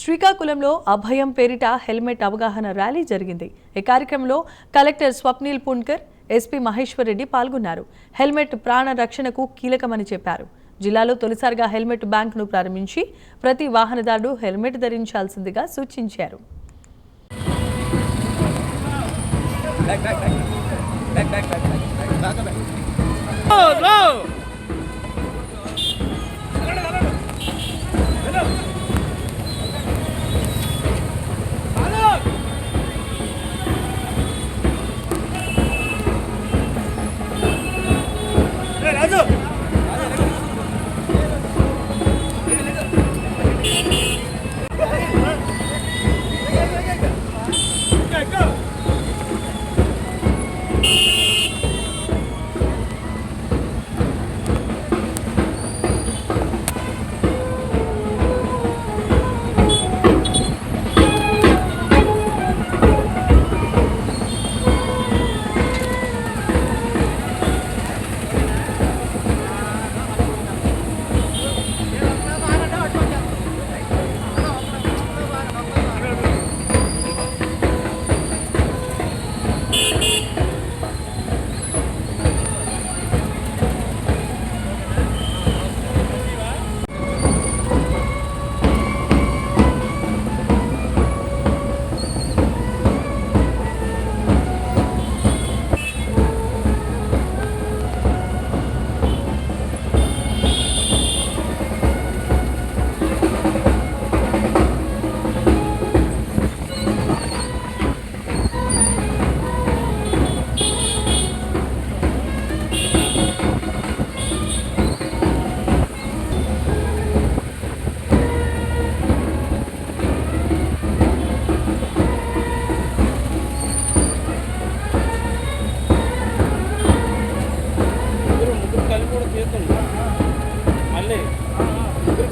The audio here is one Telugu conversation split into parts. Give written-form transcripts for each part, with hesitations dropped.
శ్రీకాకుళంలో అభయం పేరిట హెల్మెట్ అవగాహన ర్యాలీ జరిగింది. ఈ కార్యక్రమంలో కలెక్టర్ స్వప్నిల్ పున్కర్, ఎస్పీ మహేశ్వర్ రెడ్డి పాల్గొన్నారు. హెల్మెట్ ప్రాణ రక్షణకు కీలకమని చెప్పారు. జిల్లాలో తొలిసారిగా హెల్మెట్ బ్యాంకును ప్రారంభించి ప్రతి వాహనదారుడు హెల్మెట్ ధరించాల్సిందిగా సూచించారు.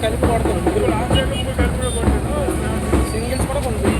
కలిపి వాడతారు సింగిల్స్ కూడా కొంటారు.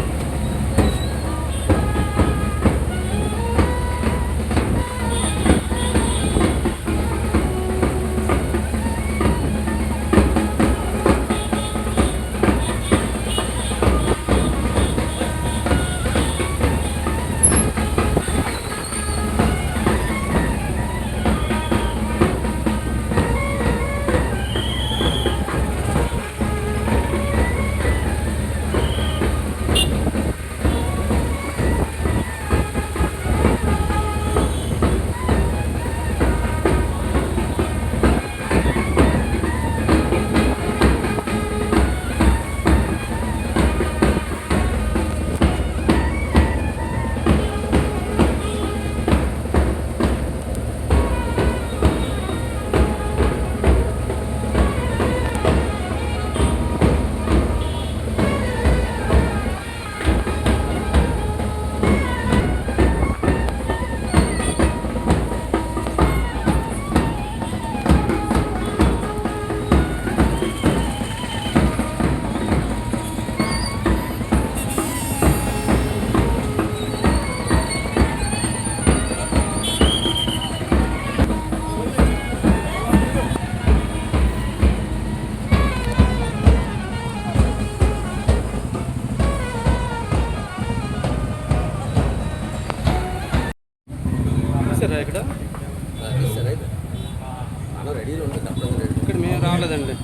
ఇక్కడ మేము రాలేదండి,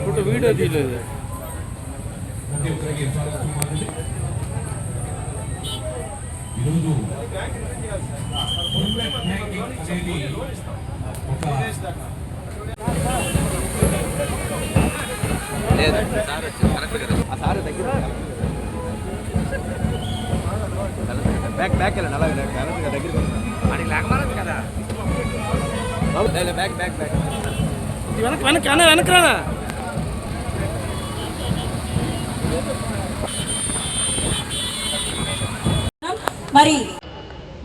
ఫోటో వీడియో తీయలేదు. బ్యాక్ బ్యాక్ వెళ్ళండి, అలాగే దగ్గరికి అడిగి లేకమారదు కదా. బ్యాక్ బ్యాక్ బ్యాక్ వెనక వెనక వెనకరానా. మరి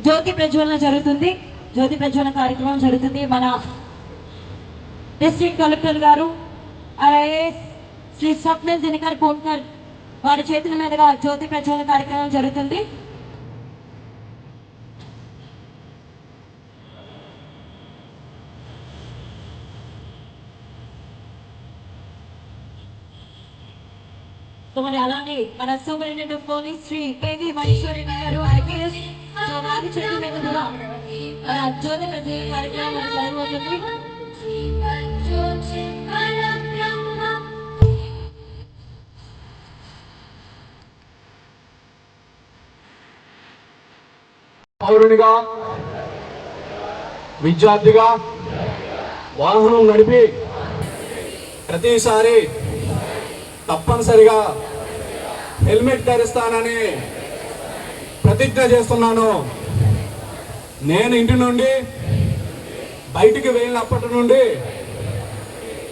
జ్యోతి ప్రజ్వలన జరుగుతుంది, జ్యోతి ప్రజ్వలన కార్యక్రమం జరుగుతుంది. మన డిస్ట్రిక్ట్ కలెక్టర్ గారు ఐఏఎస్ శ్రీ స్వప్నిల్ దినకర్ పున్కర్ వారి చేతుల మీదుగా జ్యోతి ప్రజ్వలన కార్యక్రమం జరుగుతుంది. సో మరి అలానే మన superintendent of police Shri KV Maheshwari గారు ఐపీఎస్ సో వారి చేతుల మీద కూడా మన జ్యోతి ప్రజ్వలన కార్యక్రమం జరగబోతుంది. పౌరునిగా విద్యార్థిగా వాహనం నడిపి ప్రతిసారి తప్పనిసరిగా హెల్మెట్ ధరిస్తానని ప్రతిజ్ఞ చేస్తున్నాను. నేను ఇంటి నుండి బయటికి వెళ్ళినప్పటి నుండి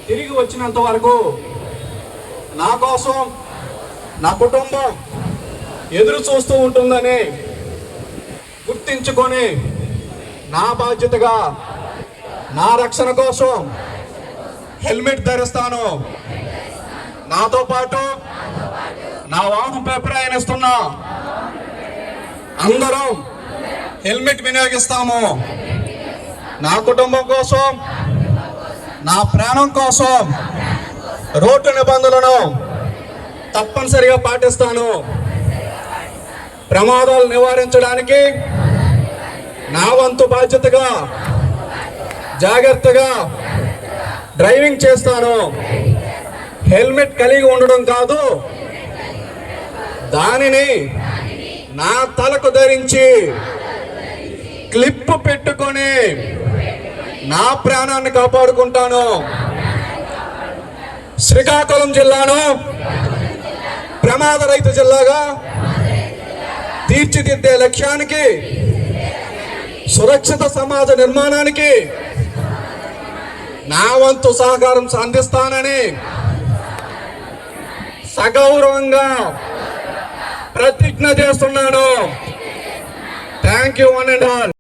తిరిగి వచ్చినంత వరకు నా కోసం నా కుటుంబం ఎదురు చూస్తూ ఉంటుందని గుర్తించుకొని నా బాధ్యతగా నా రక్షణ కోసం హెల్మెట్ ధరిస్తాను. నాతో పాటు నా వాహనంపై ప్రయాణిస్తున్న అందరం హెల్మెట్ వినియోగిస్తాము. నా కుటుంబం కోసం, నా ప్రాణం కోసం రోడ్డు నిబంధనలను తప్పనిసరిగా పాటిస్తాను. ప్రమాదాలు నివారించడానికి నా వంతు బాధ్యతగా జాగ్రత్తగా డ్రైవింగ్ చేస్తాను. హెల్మెట్ కలిగి ఉండడం కాదు, దానిని నా తలకు ధరించి క్లిప్ పెట్టుకొని నా ప్రాణాన్ని కాపాడుకుంటాను. శ్రీకాకుళం జిల్లాను ప్రమాదరహిత జిల్లాగా తీర్చిదిద్దే లక్ష్యానికి, సురక్షిత సమాజ నిర్మాణానికి నా వంతు సహకారం అందిస్తానని సగౌరవంగా ప్రతిజ్ఞ చేస్తున్నాను. Thank you one and all.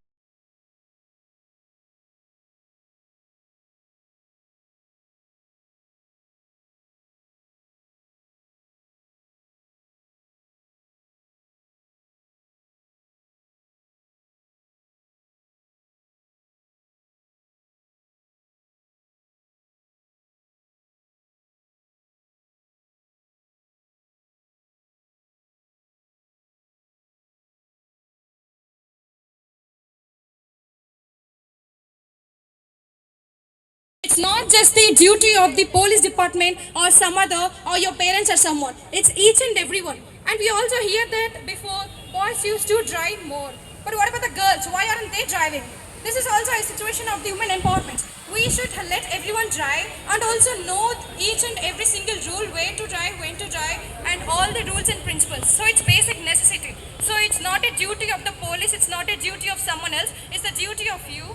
It's not just the duty of the police department or some other or your parents or someone. It's each and everyone. And we also hear that before boys used to drive more. But what about the girls? Why aren't they driving? This is also a situation of the women empowerment. We should let everyone drive and also know each and every single rule, where to drive, when to drive, and all the rules and principles. So it's basic necessity. So it's not a duty of the police, it's not a duty of someone else, it's the duty of you.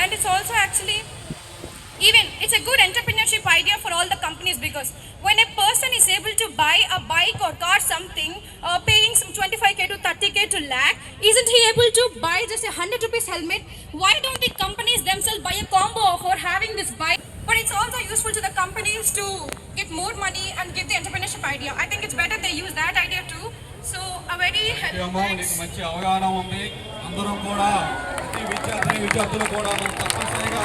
And it's also actually it's a good entrepreneurship idea for all the companies, because when a person is able to buy a bike or car something, paying some 25k to 30k to lakh, isn't he able to buy just a 100 rupees helmet? Why don't the companies themselves buy a combo for having this bike? But it's also useful to the companies to get more money and give the entrepreneurship idea. I think it's better they use that idea too. So a very మంచి అవగాహన ఉంది. అందరం కూడా ప్రతి విద్యార్థులు కూడా తప్పనిసరిగా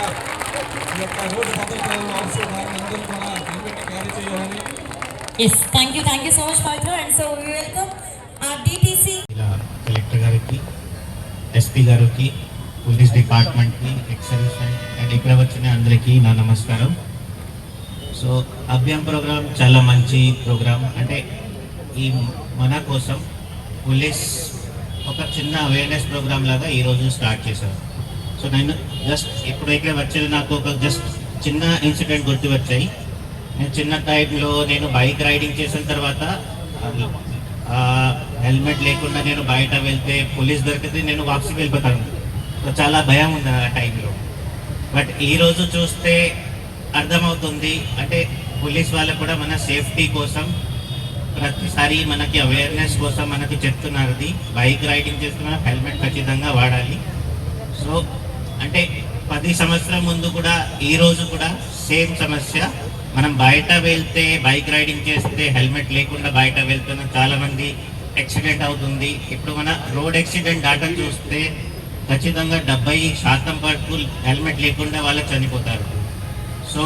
ఈ యొక్క రోడ్డు భద్రతలను అవసరం అందరూ కూడా హెల్మెట్ క్యారీ చేయాలని. Yes, thank you so much, Paitra. And so we welcome our DTC. Collector గారికి, ఎస్పీ గారికి, పోలీస్ డిపార్ట్మెంట్కి, ఎక్సైజ్ అండ్ ఇక్కడ వచ్చిన అందరికీ నా నమస్కారం. సో అభ్యాం ప్రోగ్రామ్ చాలా మంచి ప్రోగ్రామ్. అంటే ఈ మన కోసం పోలీస్ ఒక చిన్న అవేర్నెస్ ప్రోగ్రామ్ లాగా ఈరోజు స్టార్ట్ చేశారు. సో నేను జస్ట్ ఇప్పుడు ఇక్కడ వచ్చేది నాకు ఒక జస్ట్ చిన్న ఇన్సిడెంట్ గుర్తు వచ్చాయి. నేను చిన్న టైంలో నేను బైక్ రైడింగ్ చేసిన తర్వాత హెల్మెట్ లేకుండా నేను బయట వెళ్తే పోలీస్ దొరికితే నేను వాపసి వెళ్ళిపోతాను. సో చాలా భయం ఉంది ఆ టైంలో. బట్ ఈరోజు చూస్తే అర్థమవుతుంది, అంటే పోలీస్ వాళ్ళకు కూడా మన సేఫ్టీ కోసం ప్రతిసారి మనకి అవేర్నెస్ కోసం మనకి చెప్తున్నారు, బైక్ రైడింగ్ చేస్తున్న హెల్మెట్ ఖచ్చితంగా వాడాలి. సో అంటే 10 సంవత్సరం ముందు కూడా ఈరోజు కూడా సేమ్ సమస్య. మనం బయట వెళ్తే బైక్ రైడింగ్ చేస్తే హెల్మెట్ లేకుండా బయట వెళ్తున్న చాలామంది యాక్సిడెంట్ అవుతుంది. ఇప్పుడు మన రోడ్ యాక్సిడెంట్ డాటా చూస్తే ఖచ్చితంగా 70% వరకు హెల్మెట్ లేకుండా వాళ్ళు చనిపోతారు. సో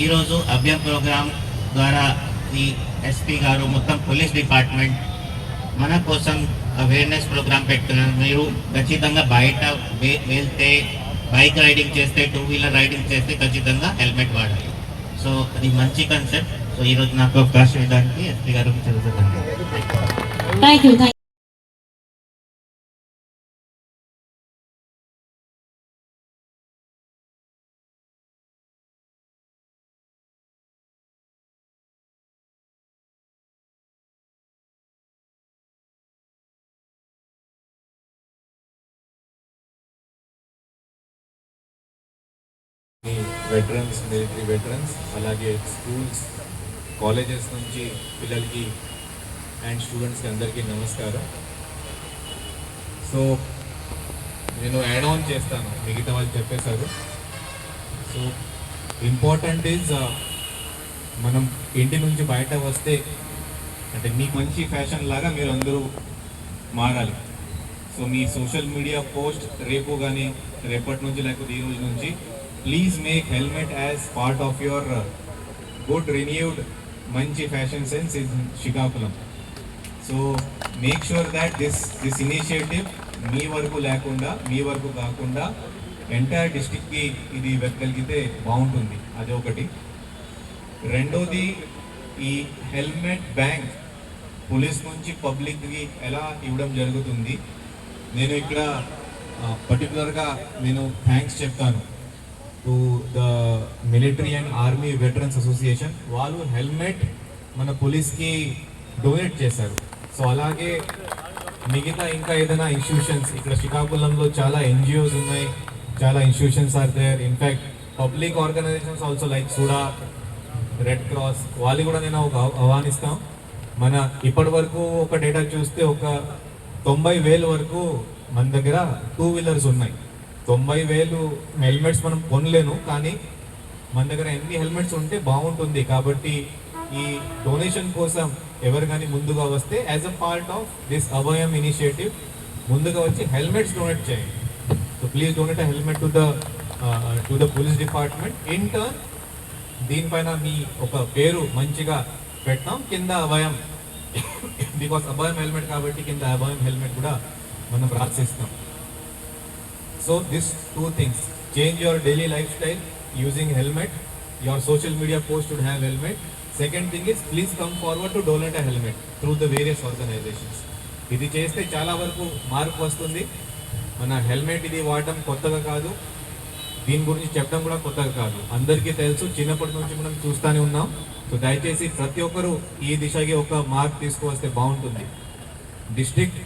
ఈరోజు అభ్యాం ప్రోగ్రామ్ ద్వారా ఈ ఎస్పీ గారు మొత్తం పోలీస్ డిపార్ట్మెంట్ మన కోసం అవేర్నెస్ ప్రోగ్రామ్ పెడుతున్నారు. మీరు ఖచ్చితంగా బయట వెళ్తే బైక్ రైడింగ్ చేస్తే, 2-వీలర్ రైడింగ్ చేస్తే ఖచ్చితంగా హెల్మెట్ వాడాలి. సో అది మంచి కాన్సెప్ట్. సో ఈరోజు నాకు అవకాశం ఇవ్వడానికి ఎస్పీ గారు చదువుతుందండి. Thank you. Veterans, military veterans, అలాగే స్కూల్స్, కాలేజెస్ నుంచి పిల్లలకి అండ్ స్టూడెంట్స్కి అందరికీ నమస్కారం. సో నేను యాడ్ ఆన్ చేస్తాను, మిగతా వాళ్ళు చెప్పేశారు. సో ఇంపార్టెంట్ ఈజ్ మనం ఇంటి నుంచి బయట వస్తే అంటే మీకు మంచి ఫ్యాషన్ లాగా మీరు అందరూ మారాలి. సో మీ సోషల్ మీడియా పోస్ట్ రేపు కానీ రేపటి నుంచి లేకపోతే ఈ రోజు నుంచి please make helmet as part of your good renewed మంచి fashion sense in Srikakulam. So make sure that this initiative మీ వరకు కాకుండా ఎంటైర్ డిస్ట్రిక్ట్కి ఇది వెళ్ళగలిగితే బాగుంటుంది. అది ఒకటి. రెండోది, ఈ హెల్మెట్ బ్యాంక్ పోలీస్ నుంచి పబ్లిక్కి ఎలా ఇవ్వడం జరుగుతుంది. నేను ఇక్కడ పర్టికులర్గా నేను థ్యాంక్స్ చెప్తాను to the military and army veterans association. వాళ్ళు హెల్మెట్ మన పోలీస్కి డొనేట్ చేశారు. సో అలాగే మిగతా ఇంకా ఏదైనా ఇన్స్టిట్యూషన్స్, ఇక్కడ శ్రీకాకుళంలో చాలా ఎన్జిఓస్ ఉన్నాయి, చాలా institutions are there. In fact public organisations also like SUDA, red cross, వాళ్ళు కూడా నేను ఆహ్వానిస్తాం. మన ఇప్పటి వరకు ఒక డేటా చూస్తే ఒక 90,000 వరకు మన దగ్గర 2-వీలర్స్ ఉన్నాయి. 90,000 హెల్మెట్స్ మనం కొనలేను, కానీ మన దగ్గర ఎన్ని హెల్మెట్స్ ఉంటే బాగుంటుంది. కాబట్టి ఈ డొనేషన్ కోసం ఎవరు కానీ ముందుగా వస్తే as a part of this Abhayam initiative ముందుగా వచ్చి హెల్మెట్స్ డొనేట్ చేయండి. So please donate a helmet to the police department. In turn దీనిపైన మీ ఒక పేరు మంచిగా పెట్టాం కింద అభయం, బికాస్ అభయం హెల్మెట్ కాబట్టి కింద అభయం హెల్మెట్ కూడా మనం ప్రార్థిస్తాం. So this 2 things, change your daily lifestyle using helmet. Your social media post should have helmet. Second thing is, please come forward to donate a helmet through the various organizations. ఇది చేస్తే చాలా వరకు మార్పు వస్తుంది. మన హెల్మెట్ ఇది వాడడం కొత్తగా కాదు, దీని గురించి చెప్పడం కూడా కొత్తగా కాదు, అందరికీ తెలుసు, చిన్నప్పటి నుంచి మనం చూస్తూనే ఉన్నాం. సో దయచేసి ప్రతి ఒక్కరూ ఈ దిశకి ఒక మార్పు తీసుకువస్తే బాగుంటుంది. డిస్ట్రిక్ట్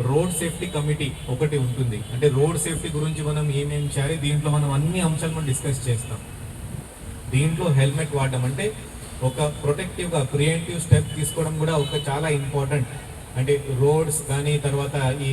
రోడ్ సేఫ్టీ కమిటీ ఒకటి ఉంటుంది, అంటే రోడ్ సేఫ్టీ గురించి మనం ఏమేమి చేయాలి, దీంట్లో మనం అన్ని అంశాలు మనం డిస్కస్ చేస్తాం. దీంట్లో హెల్మెట్ వాడడం అంటే ఒక ప్రొటెక్టివ్గా ప్రివెంటివ్ స్టెప్ తీసుకోవడం కూడా ఒక చాలా ఇంపార్టెంట్. అంటే రోడ్స్ కానీ తర్వాత ఈ